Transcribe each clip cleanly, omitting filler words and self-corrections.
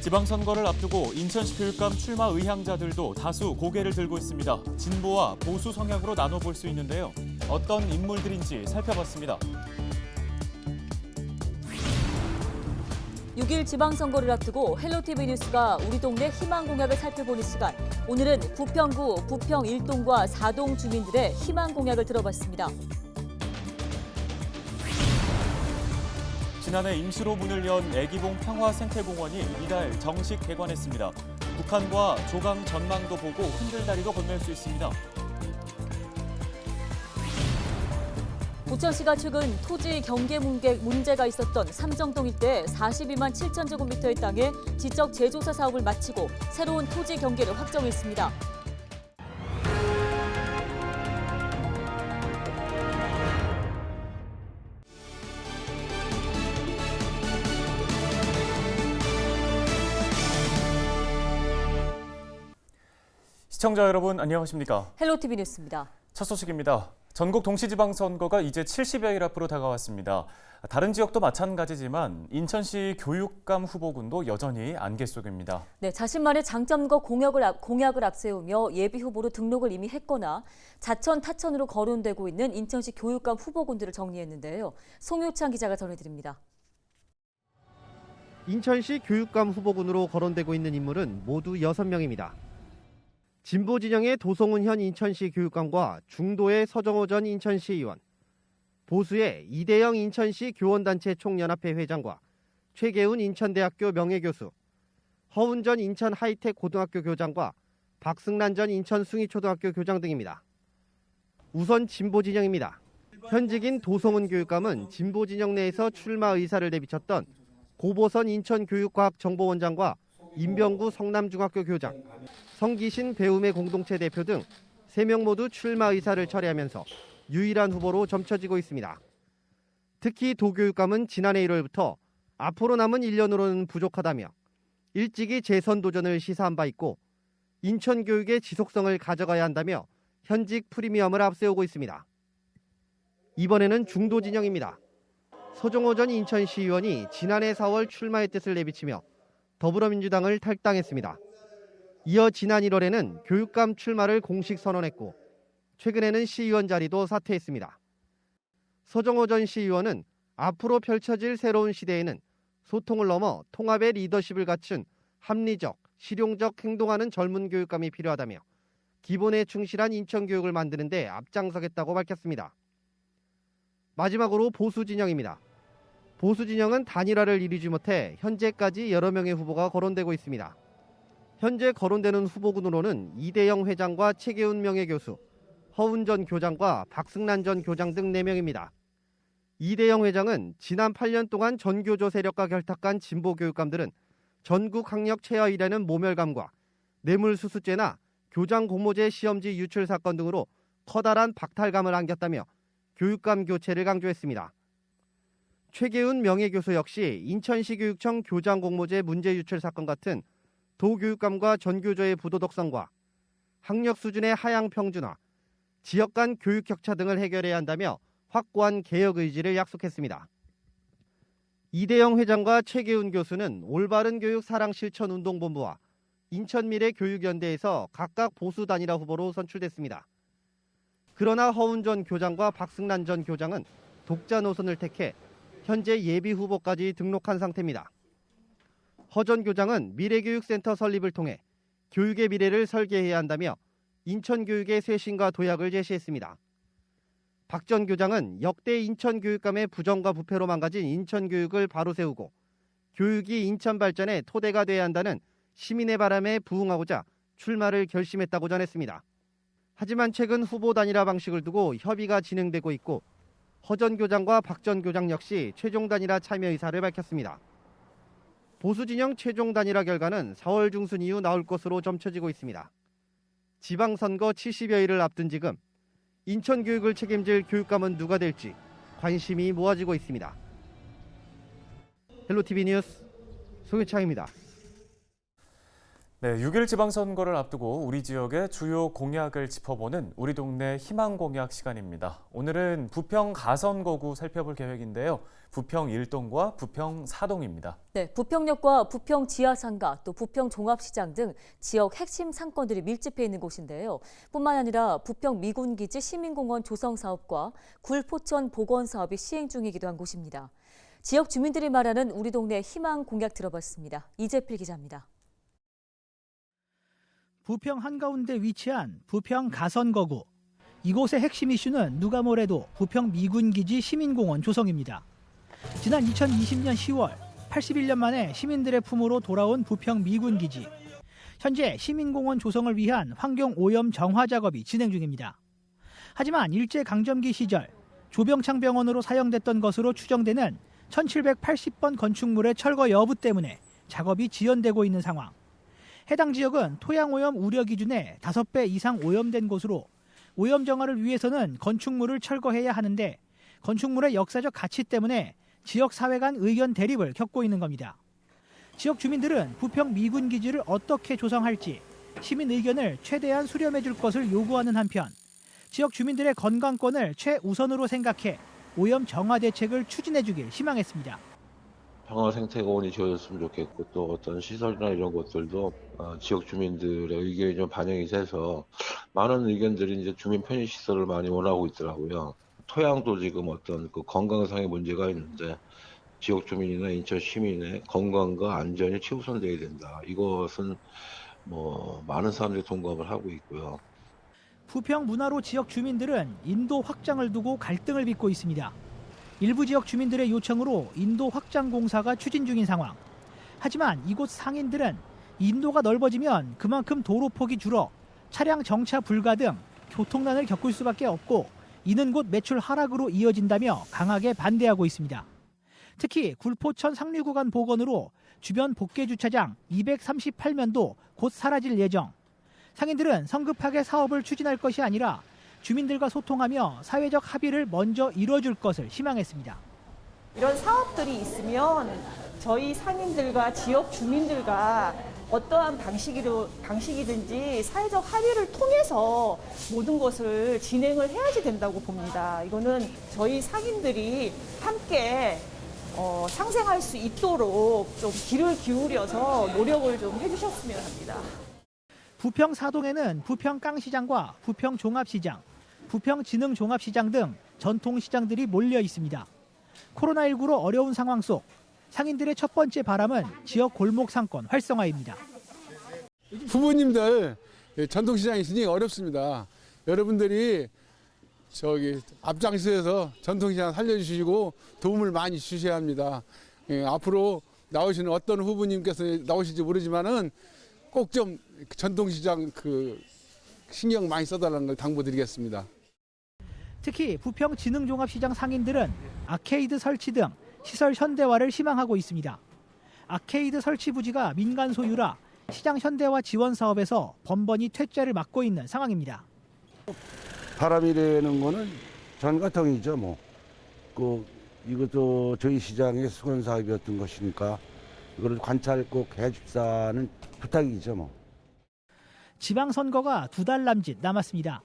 지방선거를 앞두고 인천시 교육감 출마 의향자들도 다수 고개를 들고 있습니다. 진보와 보수 성향으로 나눠볼 수 있는데요. 어떤 인물들인지 살펴봤습니다. 6일 지방선거를 앞두고 헬로티비 뉴스가 우리 동네 희망 공약을 살펴보는 시간. 오늘은 부평구 부평 1동과 4동 주민들의 희망 공약을 들어봤습니다. 지난해 임시로 문을 연 애기봉 평화생태공원이 이달 정식 개관했습니다. 북한과 조강 전망도 보고 흔들다리도 건널 수 있습니다. 부천시가 최근 토지 경계 문제가 있었던 삼정동 일대 42만 7천 제곱미터의 땅에 지적 재조사 사업을 마치고 새로운 토지 경계를 확정했습니다. 시청자 여러분 안녕하십니까? 헬로티비 뉴스입니다. 첫 소식입니다. 전국 동시지방선거가 이제 70여일 앞으로 다가왔습니다. 다른 지역도 마찬가지지만 인천시 교육감 후보군도 여전히 안개 속입니다. 네, 자신만의 장점과 공약을 앞세우며 예비 후보로 등록을 이미 했거나 자천 타천으로 거론되고 있는 인천시 교육감 후보군들을 정리했는데요. 송효창 기자가 전해드립니다. 인천시 교육감 후보군으로 거론되고 있는 인물은 모두 6명입니다. 진보 진영의 도송훈 현 인천시 교육감과 중도의 서정호 전 인천시의원, 보수의 이대영 인천시 교원단체 총연합회 회장과 최계훈 인천대학교 명예교수, 허운 전 인천 하이텍 고등학교 교장과 박승란 전 인천 숭이초등학교 교장 등입니다. 우선 진보 진영입니다. 현직인 도송훈 교육감은 진보 진영 내에서 출마 의사를 내비쳤던 고보선 인천교육과학정보원장과 임병구 성남중학교 교장, 성기신 배움의 공동체 대표 등 3명 모두 출마 의사를 철회하면서 유일한 후보로 점쳐지고 있습니다. 특히 도 교육감은 지난해 1월부터 앞으로 남은 1년으로는 부족하다며 일찍이 재선 도전을 시사한 바 있고 인천 교육의 지속성을 가져가야 한다며 현직 프리미엄을 앞세우고 있습니다. 이번에는 중도 진영입니다. 서정호 전 인천시의원이 지난해 4월 출마의 뜻을 내비치며 더불어민주당을 탈당했습니다. 이어 지난 1월에는 교육감 출마를 공식 선언했고 최근에는 시의원 자리도 사퇴했습니다. 서정호 전 시의원은 앞으로 펼쳐질 새로운 시대에는 소통을 넘어 통합의 리더십을 갖춘 합리적, 실용적 행동하는 젊은 교육감이 필요하다며 기본에 충실한 인천교육을 만드는 데 앞장서겠다고 밝혔습니다. 마지막으로 보수 진영입니다. 보수 진영은 단일화를 이루지 못해 현재까지 여러 명의 후보가 거론되고 있습니다. 현재 거론되는 후보군으로는 이대영 회장과 최계훈 명예교수, 허운 전 교장과 박승란 전 교장 등 4명입니다. 이대영 회장은 지난 8년 동안 전교조 세력과 결탁한 진보 교육감들은 전국 학력 최하위라는 모멸감과 뇌물수수죄나 교장 공모제 시험지 유출 사건 등으로 커다란 박탈감을 안겼다며 교육감 교체를 강조했습니다. 최계훈 명예교수 역시 인천시 교육청 교장 공모제 문제 유출 사건 같은 도교육감과 전교조의 부도덕성과 학력 수준의 하향 평준화, 지역 간 교육 격차 등을 해결해야 한다며 확고한 개혁 의지를 약속했습니다. 이대영 회장과 최계훈 교수는 올바른 교육 사랑 실천 운동본부와 인천미래교육연대에서 각각 보수 단일화 후보로 선출됐습니다. 그러나 허운 전 교장과 박승란 전 교장은 독자 노선을 택해 현재 예비 후보까지 등록한 상태입니다. 허 전 교장은 미래교육센터 설립을 통해 교육의 미래를 설계해야 한다며 인천교육의 쇄신과 도약을 제시했습니다. 박 전 교장은 역대 인천교육감의 부정과 부패로 망가진 인천교육을 바로 세우고 교육이 인천 발전의 토대가 돼야 한다는 시민의 바람에 부응하고자 출마를 결심했다고 전했습니다. 하지만 최근 후보 단일화 방식을 두고 협의가 진행되고 있고 허 전 교장과 박 전 교장 역시 최종 단일화 참여 의사를 밝혔습니다. 보수 진영 최종 단일화 결과는 4월 중순 이후 나올 것으로 점쳐지고 있습니다. 지방선거 70여일을 앞둔 지금 인천 교육을 책임질 교육감은 누가 될지 관심이 모아지고 있습니다. 헬로티비 뉴스 송유창입니다. 네, 6일 지방선거를 앞두고 우리 지역의 주요 공약을 짚어보는 우리 동네 희망 공약 시간입니다. 오늘은 부평 가선거구 살펴볼 계획인데요. 부평 1동과 부평 4동입니다. 네, 부평역과 부평 지하상가, 또 부평 종합시장 등 지역 핵심 상권들이 밀집해 있는 곳인데요. 뿐만 아니라 부평 미군기지 시민공원 조성 사업과 굴포천 복원 사업이 시행 중이기도 한 곳입니다. 지역 주민들이 말하는 우리 동네 희망 공약 들어봤습니다. 이재필 기자입니다. 부평 한가운데 위치한 부평 가선거구. 이곳의 핵심 이슈는 누가 뭐래도 부평 미군기지 시민공원 조성입니다. 지난 2020년 10월 81년 만에 시민들의 품으로 돌아온 부평 미군기지. 현재 시민공원 조성을 위한 환경오염 정화 작업이 진행 중입니다. 하지만 일제강점기 시절 조병창 병원으로 사용됐던 것으로 추정되는 1780번 건축물의 철거 여부 때문에 작업이 지연되고 있는 상황. 해당 지역은 토양오염 우려 기준의 5배 이상 오염된 곳으로 오염 정화를 위해서는 건축물을 철거해야 하는데 건축물의 역사적 가치 때문에 지역 사회 간 의견 대립을 겪고 있는 겁니다. 지역 주민들은 부평 미군 기지를 어떻게 조성할지 시민 의견을 최대한 수렴해 줄 것을 요구하는 한편 지역 주민들의 건강권을 최우선으로 생각해 오염 정화 대책을 추진해 주길 희망했습니다. 평화 생태공원이 지어졌으면 좋겠고 또 어떤 시설이나 이런 것들도 지역 주민들의 의견이 좀 반영이 돼서 많은 의견들이 이제 주민 편의 시설을 많이 원하고 있더라고요. 토양도 지금 어떤 그 건강상의 문제가 있는데 지역 주민이나 인천 시민의 건강과 안전이 최우선돼야 된다. 이것은 많은 사람들이 동감을 하고 있고요. 부평 문화로 지역 주민들은 인도 확장을 두고 갈등을 빚고 있습니다. 일부 지역 주민들의 요청으로 인도 확장 공사가 추진 중인 상황. 하지만 이곳 상인들은 인도가 넓어지면 그만큼 도로폭이 줄어 차량 정차 불가 등 교통난을 겪을 수밖에 없고 이는 곧 매출 하락으로 이어진다며 강하게 반대하고 있습니다. 특히 굴포천 상류 구간 복원으로 주변 복개 주차장 238면도 곧 사라질 예정. 상인들은 성급하게 사업을 추진할 것이 아니라 주민들과 소통하며 사회적 합의를 먼저 이뤄줄 것을 희망했습니다. 이런 사업들이 있으면 저희 상인들과 지역 주민들과 어떠한 방식이든지 사회적 합의를 통해서 모든 것을 진행을 해야지 된다고 봅니다. 이거는 저희 상인들이 함께 상생할 수 있도록 좀 귀를 기울여서 노력을 좀 해주셨으면 합니다. 부평 사동에는 부평 깡시장과 부평 종합시장, 부평 진흥종합시장 등 전통시장들이 몰려 있습니다. 코로나19로 어려운 상황 속 상인들의 첫 번째 바람은 지역 골목 상권 활성화입니다. 부모님들 전통시장이 굉장히 어렵습니다. 여러분들이 앞장서서 전통시장 살려주시고 도움을 많이 주셔야 합니다. 앞으로 나오시는 어떤 후보님께서 나오실지 모르지만은 꼭 좀 전통시장 신경 많이 써달라는 걸 당부드리겠습니다. 특히 부평 진흥종합시장 상인들은 아케이드 설치 등 시설 현대화를 희망하고 있습니다. 아케이드 설치 부지가 민간 소유라 시장 현대화 지원 사업에서 번번이 퇴짜를 맞고 있는 상황입니다. 바람이라는 거는 전가통이죠. 이것도 저희 시장의 수건 사업이었던 것이니까 이거를 관찰 꼭 해줍사는 부탁이죠. 지방선거가 2달 남짓 남았습니다.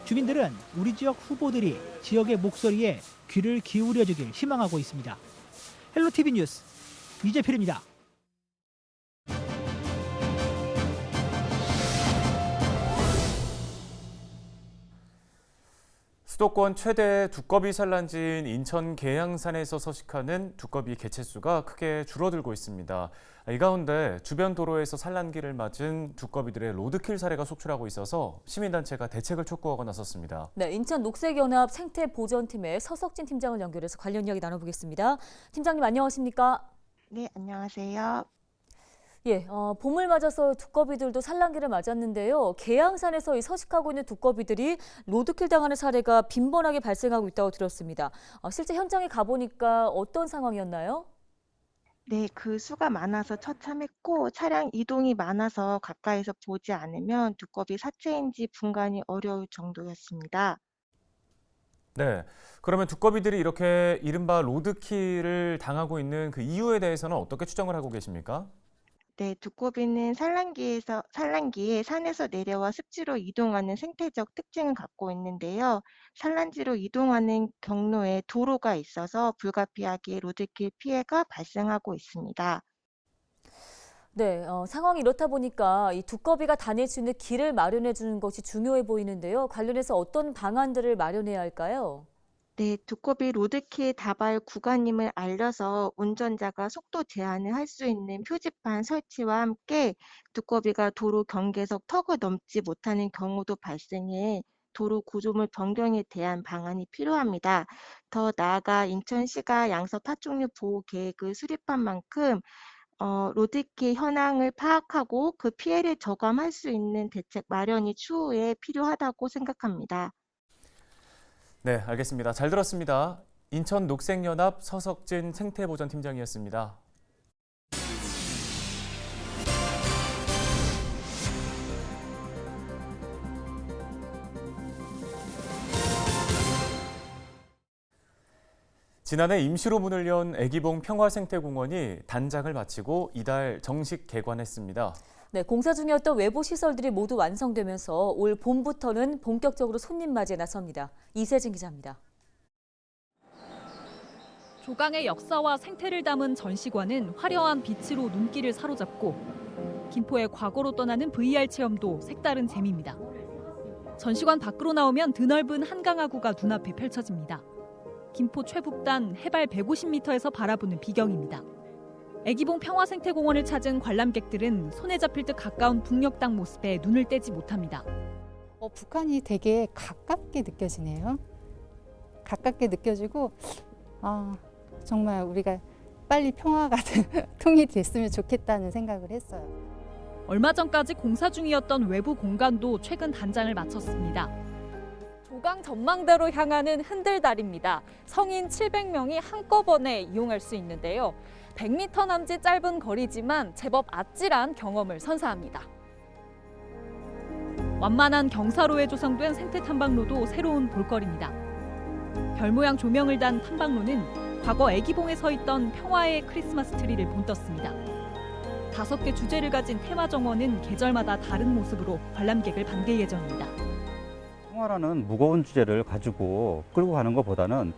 주민들은 우리 지역 후보들이 지역의 목소리에 귀를 기울여주길 희망하고 있습니다. 헬로티비 뉴스 이재필입니다. 수도권 최대 두꺼비 산란지인 인천 계양산에서 서식하는 두꺼비 개체수가 크게 줄어들고 있습니다. 이 가운데 주변 도로에서 산란기를 맞은 두꺼비들의 로드킬 사례가 속출하고 있어서 시민단체가 대책을 촉구하고 나섰습니다. 네, 인천 녹색연합 생태보전팀의 서석진 팀장을 연결해서 관련 이야기 나눠보겠습니다. 팀장님 안녕하십니까? 네, 안녕하세요. 예, 봄을 맞아서 두꺼비들도 산란기를 맞았는데요. 계양산에서 서식하고 있는 두꺼비들이 로드킬 당하는 사례가 빈번하게 발생하고 있다고 들었습니다. 실제 현장에 가보니까 어떤 상황이었나요? 네, 그 수가 많아서 처참했고 차량 이동이 많아서 가까이서 보지 않으면 두꺼비 사체인지 분간이 어려울 정도였습니다. 네, 그러면 두꺼비들이 이렇게 이른바 로드킬을 당하고 있는 그 이유에 대해서는 어떻게 추정을 하고 계십니까? 네, 두꺼비는 산란기에 산에서 내려와 습지로 이동하는 생태적 특징을 갖고 있는데요. 산란지로 이동하는 경로에 도로가 있어서 불가피하게 로드킬 피해가 발생하고 있습니다. 네, 상황이 이렇다 보니까 이 두꺼비가 다닐 수 있는 길을 마련해 주는 것이 중요해 보이는데요. 관련해서 어떤 방안들을 마련해야 할까요? 네, 두꺼비 로드킬 다발 구간임을 알려서 운전자가 속도 제한을 할 수 있는 표지판 설치와 함께 두꺼비가 도로 경계석 턱을 넘지 못하는 경우도 발생해 도로 구조물 변경에 대한 방안이 필요합니다. 더 나아가 인천시가 양서 파충류 보호 계획을 수립한 만큼 로드킬 현황을 파악하고 그 피해를 저감할 수 있는 대책 마련이 추후에 필요하다고 생각합니다. 네, 알겠습니다. 잘 들었습니다. 인천 녹색연합 서석진 생태보전팀장이었습니다. 지난해 임시로 문을 연 애기봉 평화생태공원이 단장을 마치고 이달 정식 개관했습니다. 네, 공사 중이었던 외부 시설들이 모두 완성되면서 올 봄부터는 본격적으로 손님 맞이에 나섭니다. 이세진 기자입니다. 조강의 역사와 생태를 담은 전시관은 화려한 빛으로 눈길을 사로잡고 김포의 과거로 떠나는 VR 체험도 색다른 재미입니다. 전시관 밖으로 나오면 드넓은 한강하구가 눈앞에 펼쳐집니다. 김포 최북단 해발 150m에서 바라보는 비경입니다. 애기봉 평화생태공원을 찾은 관람객들은 손에 잡힐 듯 가까운 북녘 땅 모습에 눈을 떼지 못합니다. 북한이 되게 가깝게 느껴지네요. 가깝게 느껴지고 정말 우리가 빨리 평화가 통일됐으면 좋겠다는 생각을 했어요. 얼마 전까지 공사 중이었던 외부 공간도 최근 단장을 마쳤습니다. 조강 전망대로 향하는 흔들다리입니다. 성인 700명이 한꺼번에 이용할 수 있는데요. 100m 남짓 짧은 거리지만 제법 아찔한 경험을 선사합니다. 완만한 경사로에 조성된 생태 탐방로도 새로운 볼거리입니다. 별 모양 조명을 단 탐방로는 과거 애기봉에 서 있던 평화의 크리스마스 트리를 본떴습니다. 5개 주제를 가진 테마 정원은 계절마다 다른 모습으로 관람객을 반길 예정입니다. 평화라는 무거운 주제를 가지고 끌고 가는 것보다는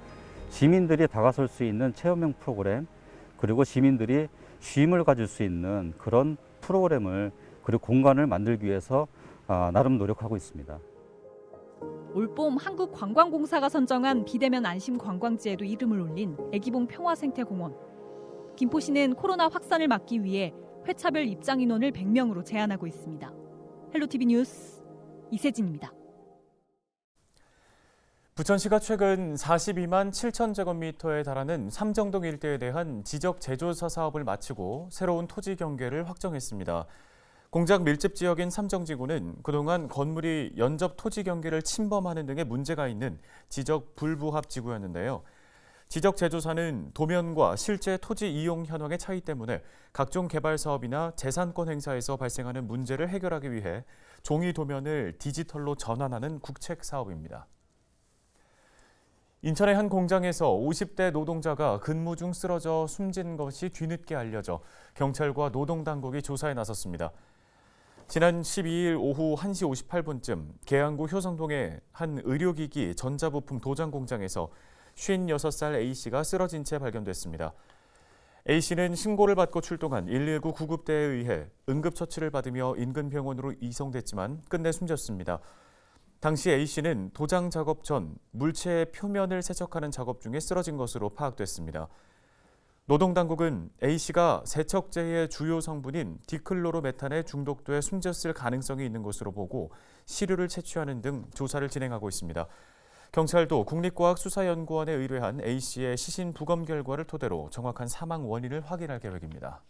시민들이 다가설 수 있는 체험형 프로그램, 그리고 시민들이 쉼을 가질 수 있는 그런 프로그램을 그리고 공간을 만들기 위해서 나름 노력하고 있습니다. 올봄 한국관광공사가 선정한 비대면 안심 관광지에도 이름을 올린 애기봉 평화생태공원. 김포시는 코로나 확산을 막기 위해 회차별 입장 인원을 100명으로 제한하고 있습니다. 헬로티비 뉴스 이세진입니다. 부천시가 최근 42만 7천 제곱미터에 달하는 삼정동 일대에 대한 지적 제조사 사업을 마치고 새로운 토지 경계를 확정했습니다. 공장 밀집 지역인 삼정지구는 그동안 건물이 연접 토지 경계를 침범하는 등의 문제가 있는 지적 불부합 지구였는데요. 지적 제조사는 도면과 실제 토지 이용 현황의 차이 때문에 각종 개발 사업이나 재산권 행사에서 발생하는 문제를 해결하기 위해 종이 도면을 디지털로 전환하는 국책 사업입니다. 인천의 한 공장에서 50대 노동자가 근무 중 쓰러져 숨진 것이 뒤늦게 알려져 경찰과 노동당국이 조사에 나섰습니다. 지난 12일 오후 1시 58분쯤 계양구 효성동의 한 의료기기 전자부품 도장 공장에서 56살 A씨가 쓰러진 채 발견됐습니다. A씨는 신고를 받고 출동한 119 구급대에 의해 응급처치를 받으며 인근 병원으로 이송됐지만 끝내 숨졌습니다. 당시 A씨는 도장 작업 전 물체의 표면을 세척하는 작업 중에 쓰러진 것으로 파악됐습니다. 노동당국은 A씨가 세척제의 주요 성분인 디클로로메탄에 중독돼 숨졌을 가능성이 있는 것으로 보고 시료를 채취하는 등 조사를 진행하고 있습니다. 경찰도 국립과학수사연구원에 의뢰한 A씨의 시신 부검 결과를 토대로 정확한 사망 원인을 확인할 계획입니다.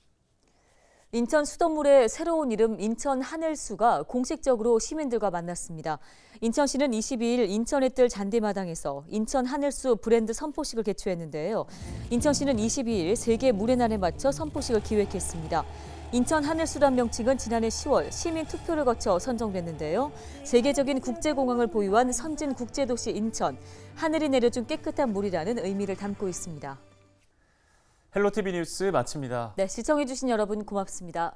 인천 수돗물의 새로운 이름 인천 하늘수가 공식적으로 시민들과 만났습니다. 인천시는 22일 인천의 뜰 잔디마당에서 인천 하늘수 브랜드 선포식을 개최했는데요. 인천시는 22일 세계 물의 날에 맞춰 선포식을 기획했습니다. 인천 하늘수란 명칭은 지난해 10월 시민 투표를 거쳐 선정됐는데요. 세계적인 국제공항을 보유한 선진 국제도시 인천, 하늘이 내려준 깨끗한 물이라는 의미를 담고 있습니다. 헬로티비 뉴스 마칩니다. 네, 시청해주신 여러분 고맙습니다.